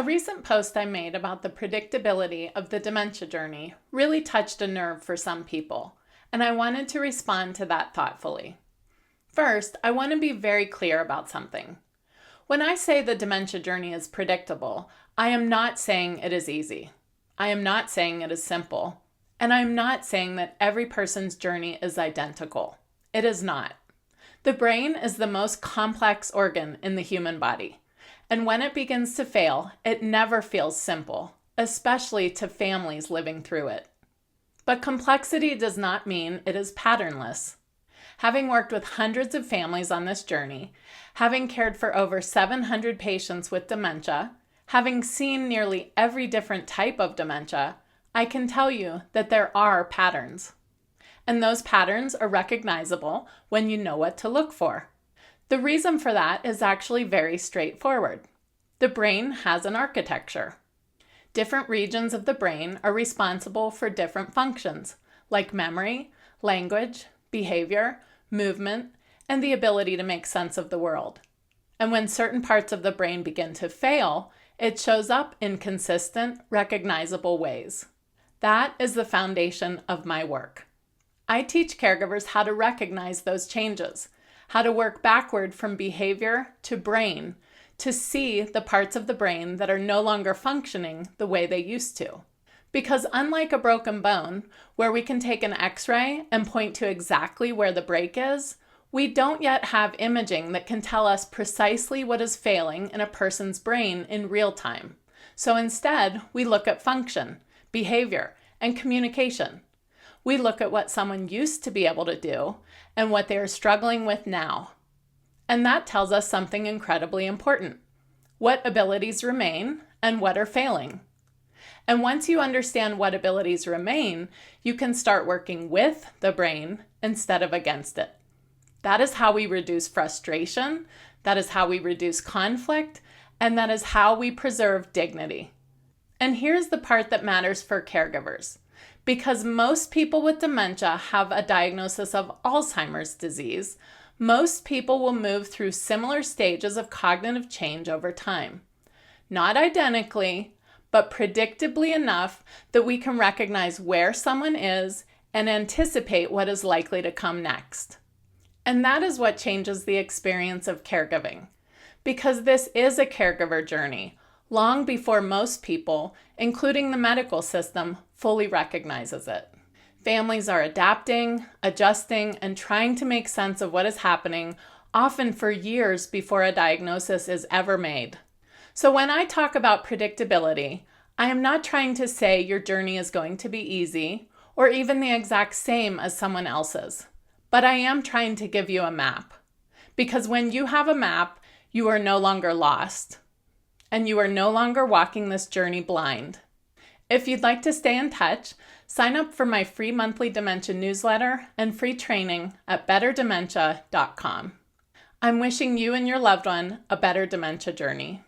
A recent post I made about the predictability of the dementia journey really touched a nerve for some people, and I wanted to respond to that thoughtfully. First, I want to be very clear about something. When I say the dementia journey is predictable, I am not saying it is easy. I am not saying it is simple. And I am not saying that every person's journey is identical. It is not. The brain is the most complex organ in the human body. And when it begins to fail, it never feels simple, especially to families living through it. But complexity does not mean it is patternless. Having worked with hundreds of families on this journey, having cared for over 700 patients with dementia, having seen nearly every different type of dementia, I can tell you that there are patterns. And those patterns are recognizable when you know what to look for. The reason for that is actually very straightforward. The brain has an architecture. Different regions of the brain are responsible for different functions, like memory, language, behavior, movement, and the ability to make sense of the world. And when certain parts of the brain begin to fail, it shows up in consistent, recognizable ways. That is the foundation of my work. I teach caregivers how to recognize those changes, how to work backward from behavior to brain, to see the parts of the brain that are no longer functioning the way they used to. Because unlike a broken bone, where we can take an X-ray and point to exactly where the break is, we don't yet have imaging that can tell us precisely what is failing in a person's brain in real time. So instead, we look at function, behavior, and communication. We look at what someone used to be able to do and what they are struggling with now. And that tells us something incredibly important. What abilities remain and what are failing? And once you understand what abilities remain, you can start working with the brain instead of against it. That is how we reduce frustration, that is how we reduce conflict, and that is how we preserve dignity. And here's the part that matters for caregivers. Because most people with dementia have a diagnosis of Alzheimer's disease, most people will move through similar stages of cognitive change over time. Not identically, but predictably enough that we can recognize where someone is and anticipate what is likely to come next. And that is what changes the experience of caregiving. Because this is a caregiver journey, long before most people, including the medical system, fully recognizes it. Families are adapting, adjusting, and trying to make sense of what is happening, often for years before a diagnosis is ever made. So when I talk about predictability, I am not trying to say your journey is going to be easy, or even the exact same as someone else's. But I am trying to give you a map. Because when you have a map, you are no longer lost. And you are no longer walking this journey blind. If you'd like to stay in touch, sign up for my free monthly dementia newsletter and free training at betterdementia.com. I'm wishing you and your loved one a better dementia journey.